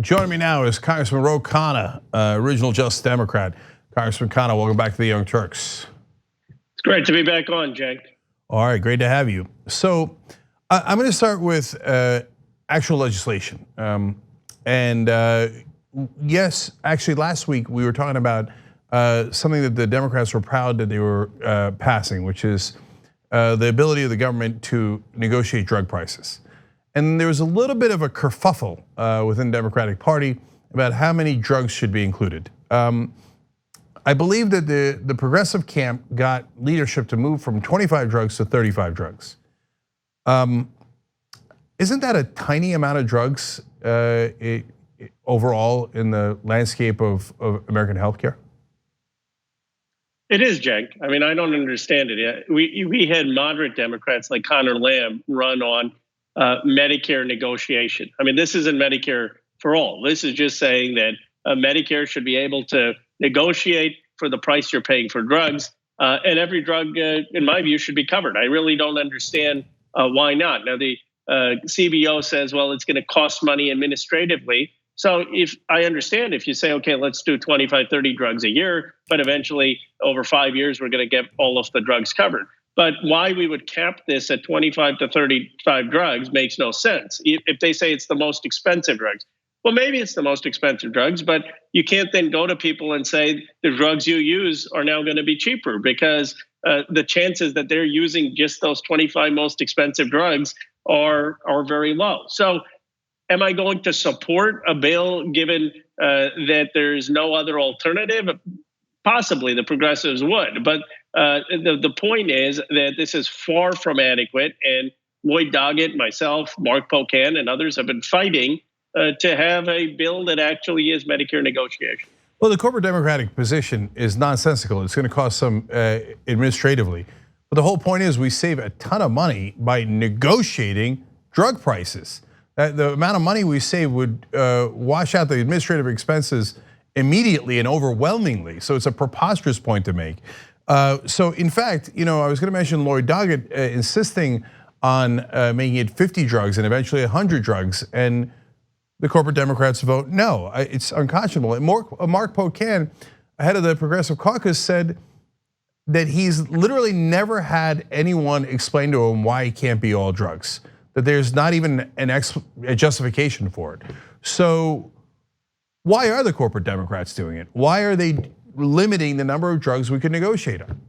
Joining me now is Congressman Khanna, original Justice Democrat. Congressman Khanna, welcome back to the Young Turks. It's great to be back on, Cenk. All right, great to have you. So I'm going to start with actual legislation. Yes, actually last week we were talking about something that the Democrats were proud that they were passing, which is the ability of the government to negotiate drug prices. And there was a little bit of a kerfuffle within the Democratic Party about how many drugs should be included. I believe that the progressive camp got leadership to move from 25 drugs to 35 drugs. Isn't that a tiny amount of drugs overall in the landscape of American healthcare? It is, Cenk. I mean, I don't understand it. We had moderate Democrats like Connor Lamb run on Medicare negotiation. I mean, this isn't Medicare for all. This is just saying that Medicare should be able to negotiate for the price you're paying for drugs, and every drug, in my view, should be covered. I really don't understand why not. Now, the CBO says, well, it's going to cost money administratively. So if I understand, if you say, okay, let's do 25, 30 drugs a year, but eventually over 5 years, we're going to get all of the drugs covered. But why we would cap this at 25 to 35 drugs makes no sense. If they say it's the most expensive drugs, well, maybe it's the most expensive drugs, but you can't then go to people and say the drugs you use are now going to be cheaper, because the chances that they're using just those 25 most expensive drugs are very low. So am I going to support a bill given that there's no other alternative? Possibly the progressives would, but the point is that this is far from adequate, and Lloyd Doggett, myself, Mark Pocan, and others have been fighting to have a bill that actually is Medicare negotiation. Well, the corporate Democratic position is nonsensical. It's going to cost some administratively, but the whole point is we save a ton of money by negotiating drug prices. The amount of money we save would wash out the administrative expenses immediately and overwhelmingly. So it's a preposterous point to make. So in fact, I was going to mention Lloyd Doggett insisting on making it 50 drugs and eventually 100 drugs, and the corporate Democrats vote no. It's unconscionable. And Mark Pocan, head of the Progressive Caucus, said that he's literally never had anyone explain to him why it can't be all drugs, that there's not even a justification for it. So why are the corporate Democrats doing it? Why are they limiting the number of drugs we can negotiate on?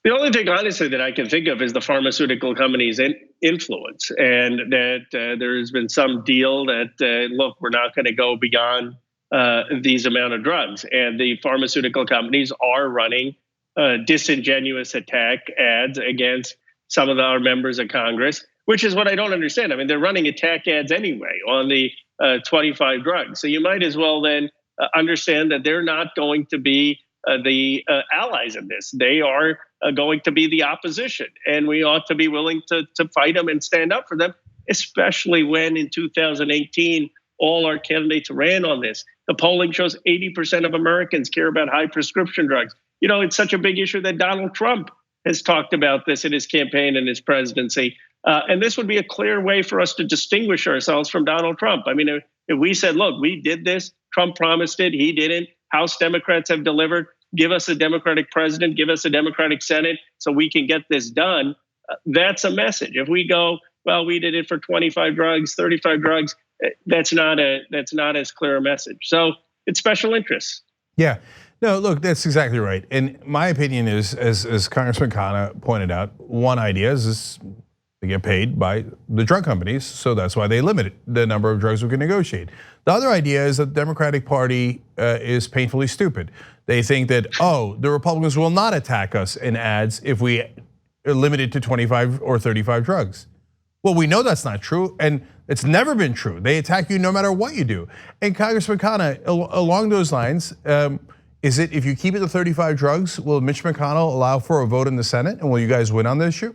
The only thing, honestly, that I can think of is the pharmaceutical companies' influence, and that there has been some deal that, look, we're not going to go beyond these amount of drugs. And the pharmaceutical companies are running disingenuous attack ads against some of our members of Congress, which is what I don't understand. I mean, they're running attack ads anyway on the 25 drugs. So you might as well then understand that they're not going to be the allies in this. They are going to be the opposition, and we ought to be willing to fight them and stand up for them, especially when in 2018, all our candidates ran on this. The polling shows 80% of Americans care about high prescription drugs. It's such a big issue that Donald Trump has talked about this in his campaign and his presidency. And this would be a clear way for us to distinguish ourselves from Donald Trump. I mean, if we said, look, we did this, Trump promised it, he didn't, House Democrats have delivered, give us a Democratic president, give us a Democratic Senate so we can get this done, that's a message. If we go, well, we did it for 25 drugs, 35 drugs, that's not as clear a message. So it's special interests. Yeah. No, look, that's exactly right. And my opinion is, as Congressman Khanna pointed out, one idea is they get paid by the drug companies, so that's why they limit the number of drugs we can negotiate. The other idea is that the Democratic Party is painfully stupid. They think that, the Republicans will not attack us in ads if we limit it to 25 or 35 drugs. Well, we know that's not true, and it's never been true. They attack you no matter what you do. And Congressman Khanna, along those lines, is it, if you keep it to 35 drugs, will Mitch McConnell allow for a vote in the Senate, and will you guys win on this issue?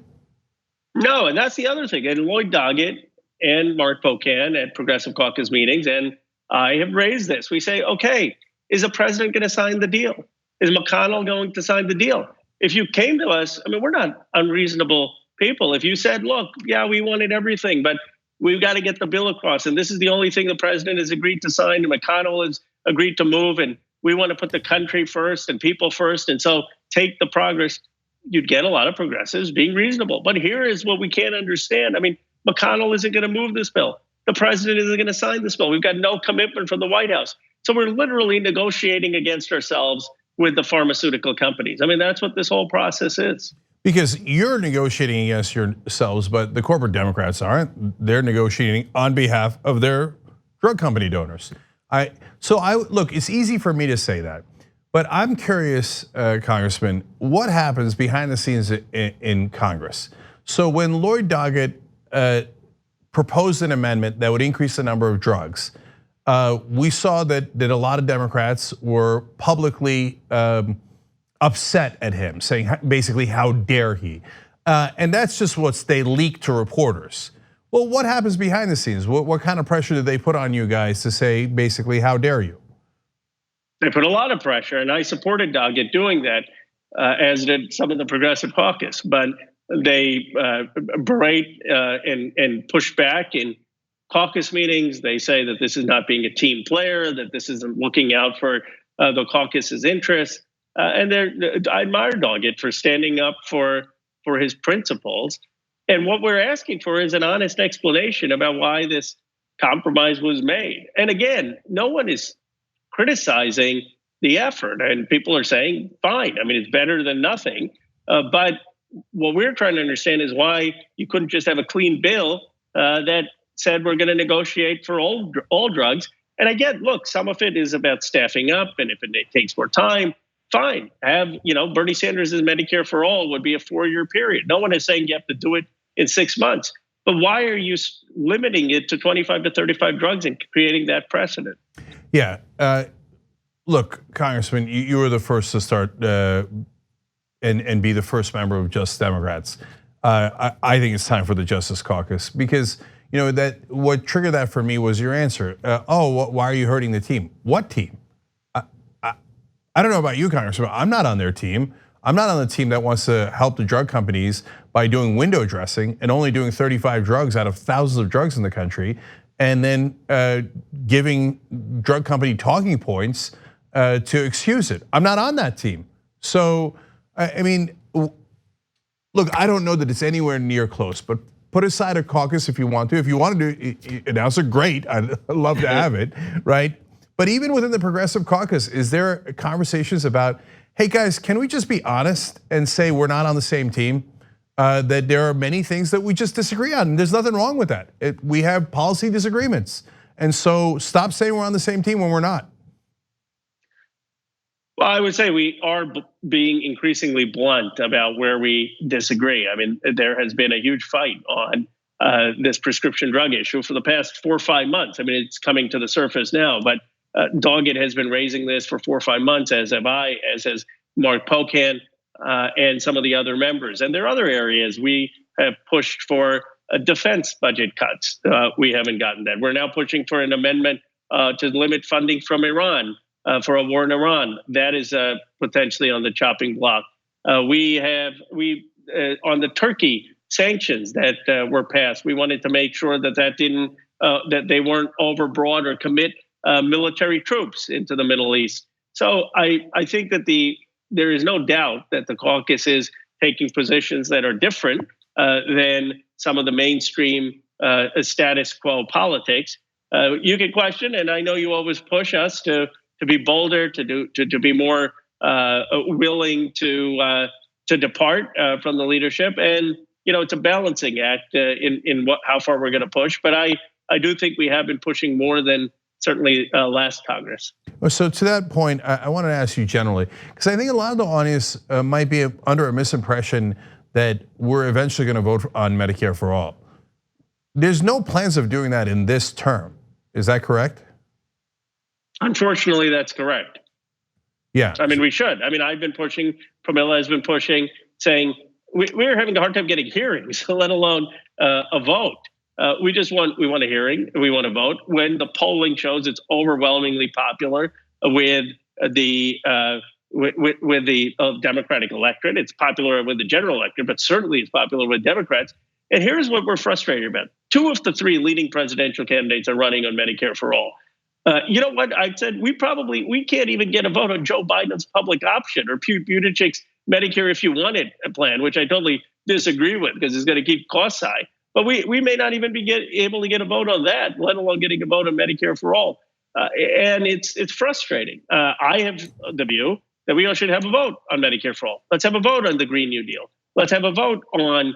No, and that's the other thing. And Lloyd Doggett and Mark Pocan at Progressive Caucus meetings, and I have raised this. We say, okay, is the president going to sign the deal? Is McConnell going to sign the deal? If you came to us, I mean, we're not unreasonable people. If you said, look, yeah, we wanted everything, but we've got to get the bill across. And this is the only thing the president has agreed to sign. And McConnell has agreed to move. And we want to put the country first and people first. And so take the progress. You'd get a lot of progressives being reasonable. But here is what we can't understand. I mean, McConnell isn't going to move this bill. The president isn't going to sign this bill. We've got no commitment from the White House. So we're literally negotiating against ourselves with the pharmaceutical companies. I mean, that's what this whole process is. Because you're negotiating against yourselves, but the corporate Democrats aren't. They're negotiating on behalf of their drug company donors. Look, it's easy for me to say that, but I'm curious, Congressman, what happens behind the scenes in Congress? So when Lloyd Doggett proposed an amendment that would increase the number of drugs, we saw that a lot of Democrats were publicly upset at him, saying basically, how dare he? And that's just what they leaked to reporters. Well, what happens behind the scenes? What kind of pressure did they put on you guys to say, basically, how dare you? They put a lot of pressure, and I supported Doggett doing that, as did some of the Progressive Caucus. But they berate and push back in caucus meetings. They say that this is not being a team player, that this isn't looking out for the caucus's interests. And I admire Doggett for standing up for his principles. And what we're asking for is an honest explanation about why this compromise was made. And again, no one is criticizing the effort, and people are saying, fine. I mean, it's better than nothing. But what we're trying to understand is why you couldn't just have a clean bill that said we're going to negotiate for all drugs. And again, look, some of it is about staffing up, and if it takes more time, fine. Have, Bernie Sanders' Medicare For All would be a 4-year period. No one is saying you have to do it in 6 months. But why are you limiting it to 25 to 35 drugs and creating that precedent? Yeah, look, Congressman, you were the first to start and be the first member of Just Democrats. I think it's time for the Justice Caucus, because that what triggered that for me was your answer. Why are you hurting the team? What team? I don't know about you, Congressman. I'm not on their team. I'm not on the team that wants to help the drug companies by doing window dressing and only doing 35 drugs out of thousands of drugs in the country, and then giving drug company talking points to excuse it. I'm not on that team. So, I mean, look, I don't know that it's anywhere near close, but put aside a caucus if you want to. If you want to announce it, great. I'd love to have it, right? But even within the Progressive Caucus, is there conversations about, hey guys, can we just be honest and say we're not on the same team? That there are many things that we just disagree on, and there's nothing wrong with that. We have policy disagreements, and so stop saying we're on the same team when we're not. Well, I would say we are being increasingly blunt about where we disagree. I mean, there has been a huge fight on this prescription drug issue for the past 4 or 5 months. I mean, it's coming to the surface now, but Doggett has been raising this for 4 or 5 months, as have I, as has Mark Pocan, and some of the other members. And there are other areas we have pushed for defense budget cuts. We haven't gotten that. We're now pushing for an amendment to limit funding from Iran for a war in Iran. That is potentially on the chopping block. We on the Turkey sanctions that were passed, we wanted to make sure that they weren't overbroad or commit military troops into the Middle East. So I think that there is no doubt that the caucus is taking positions that are different than some of the mainstream status quo politics. You can question, and I know you always push us to be bolder, to be more willing to depart from the leadership, and it's a balancing act in how far we're going to push. But I do think we have been pushing more than certainly last Congress. So to that point, I want to ask you generally, because I think a lot of the audience might be under a misimpression that we're eventually going to vote on Medicare for All. There's no plans of doing that in this term. Is that correct? Unfortunately, that's correct. Yeah. I mean, we should. I mean, I've been pushing, Pramila has been pushing, saying we're having a hard time getting hearings, let alone a vote. We want a hearing, we want to vote. When the polling shows it's overwhelmingly popular with the Democratic electorate, it's popular with the general electorate, but certainly it's popular with Democrats. And here's what we're frustrated about. 2 of the 3 leading presidential candidates are running on Medicare for All. You know what? I said we can't even get a vote on Joe Biden's public option or Pete Buttigieg's Medicare If You Want It plan, which I totally disagree with because it's going to keep costs high. But we may not even be able to get a vote on that, let alone getting a vote on Medicare for All. And it's frustrating. I have the view that we all should have a vote on Medicare for All. Let's have a vote on the Green New Deal. Let's have a vote on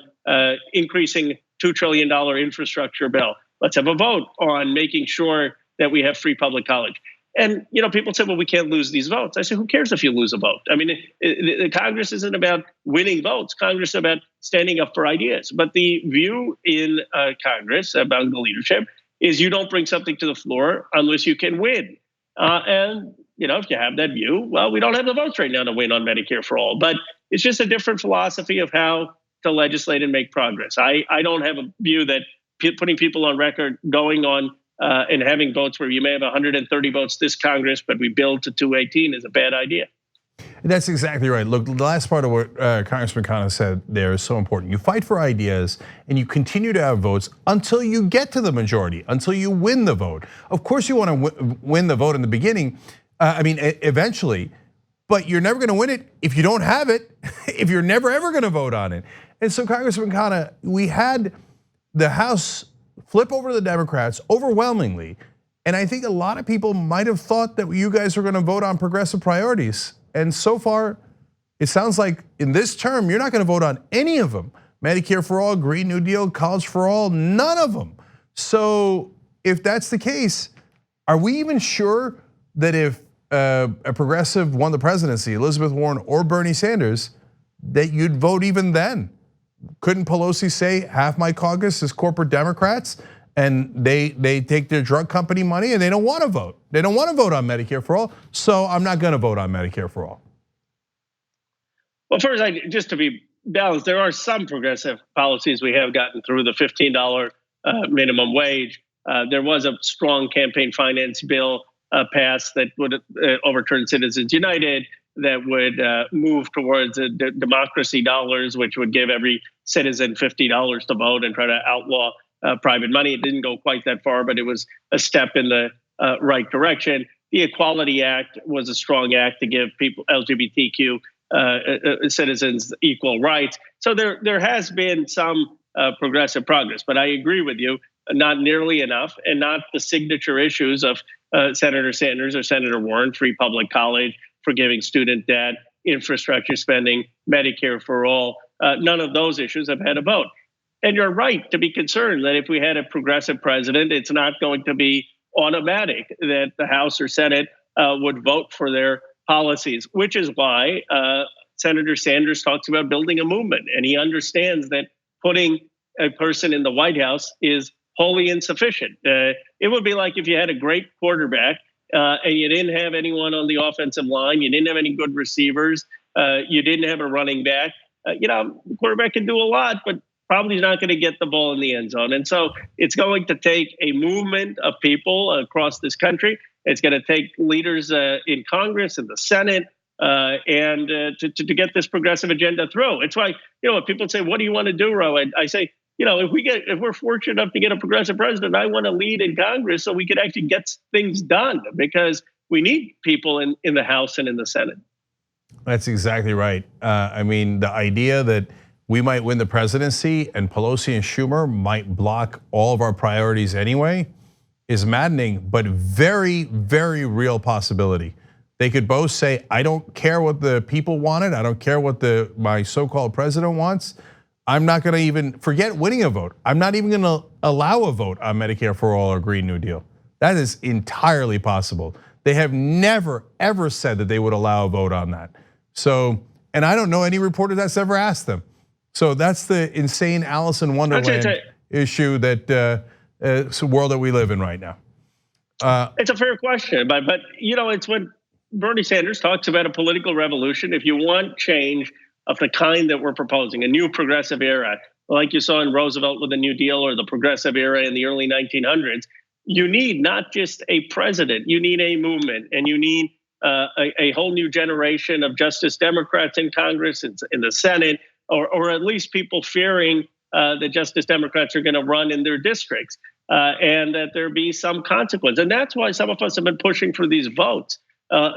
increasing $2 trillion infrastructure bill. Let's have a vote on making sure that we have free public college. And people say, well, we can't lose these votes. I say, who cares if you lose a vote? I mean, the Congress isn't about winning votes. Congress is about standing up for ideas. But the view in Congress about the leadership is you don't bring something to the floor unless you can win. And if you have that view, well, we don't have the votes right now to win on Medicare for All. But it's just a different philosophy of how to legislate and make progress. I don't have a view that putting people on record, going on and having votes where you may have 130 votes this Congress, but we build to 218 is a bad idea. That's exactly right. Look, the last part of what Congressman Khanna said there is so important. You fight for ideas and you continue to have votes until you get to the majority, until you win the vote. Of course, you want to win the vote in the beginning, eventually, but you're never going to win it if you don't have it, if you're never ever going to vote on it. And so, Congressman Khanna, we had the House flip over to the Democrats overwhelmingly. And I think a lot of people might have thought that you guys were going to vote on progressive priorities. And so far, it sounds like in this term, you're not going to vote on any of them. Medicare for All, Green New Deal, College for All, none of them. So if that's the case, are we even sure that if a progressive won the presidency, Elizabeth Warren or Bernie Sanders, that you'd vote even then? Couldn't Pelosi say half my caucus is corporate Democrats and they take their drug company money and they don't want to vote? They don't want to vote on Medicare for All, so I'm not going to vote on Medicare for All. Well, first, just to be balanced, there are some progressive policies we have gotten through. The $15 minimum wage. There was a strong campaign finance bill passed that would overturn Citizens United, that would move towards democracy dollars, which would give every citizen $50 to vote and try to outlaw private money. It didn't go quite that far, but it was a step in the right direction. The Equality Act was a strong act to give people, LGBTQ citizens, equal rights. So there has been some progressive progress, but I agree with you, not nearly enough, and not the signature issues of Senator Sanders or Senator Warren, free public college, forgiving student debt, infrastructure spending, Medicare for All. None of those issues have had a vote. And you're right to be concerned that if we had a progressive president, it's not going to be automatic that the House or Senate would vote for their policies, which is why Senator Sanders talks about building a movement. And he understands that putting a person in the White House is wholly insufficient. It would be like if you had a great quarterback and you didn't have anyone on the offensive line, you didn't have any good receivers, you didn't have a running back. The quarterback can do a lot, but probably not going to get the ball in the end zone. And so it's going to take a movement of people across this country. It's going to take leaders in Congress and the Senate and to get this progressive agenda through. It's why, when people say, what do you want to do, Ro? I say, if we're fortunate enough to get a progressive president, I want to lead in Congress so we could actually get things done, because we need people in the House and in the Senate. That's exactly right. The idea that we might win the presidency and Pelosi and Schumer might block all of our priorities anyway is maddening, but very, very real possibility. They could both say, I don't care what the people wanted. I don't care what my so-called president wants. I'm not going to even forget winning a vote. I'm not even going to allow a vote on Medicare for All or Green New Deal. That is entirely possible. They have never, ever said that they would allow a vote on that. So, and I don't know any reporter that's ever asked them. So that's the insane Alice in Wonderland issue that it's a world that we live in right now. It's a fair question, but it's when Bernie Sanders talks about a political revolution. If you want change of the kind that we're proposing, a new progressive era, like you saw in Roosevelt with the New Deal or the progressive era in the early 1900s, you need not just a president, you need a movement, and you need a whole new generation of Justice Democrats in Congress, in the Senate, or at least people fearing the Justice Democrats are going to run in their districts, and that there be some consequence. And that's why some of us have been pushing for these votes,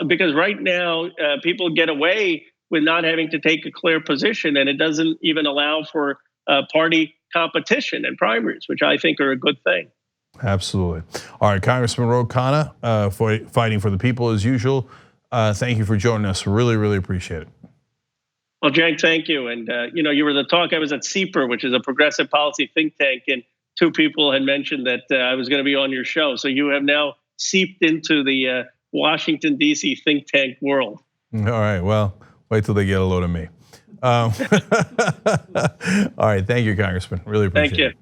because right now people get away with not having to take a clear position, and it doesn't even allow for party competition and primaries, which I think are a good thing. Absolutely. All right, Congressman Khanna, for fighting for the people as usual. Thank you for joining us. Really, really appreciate it. Well, Cenk, thank you. And you were the talk. I was at CPR, which is a progressive policy think tank, and two people had mentioned that I was going to be on your show. So you have now seeped into the Washington, D.C. think tank world. All right. Well, wait till they get a load of me. All right. Thank you, Congressman. Really appreciate it. Thank you.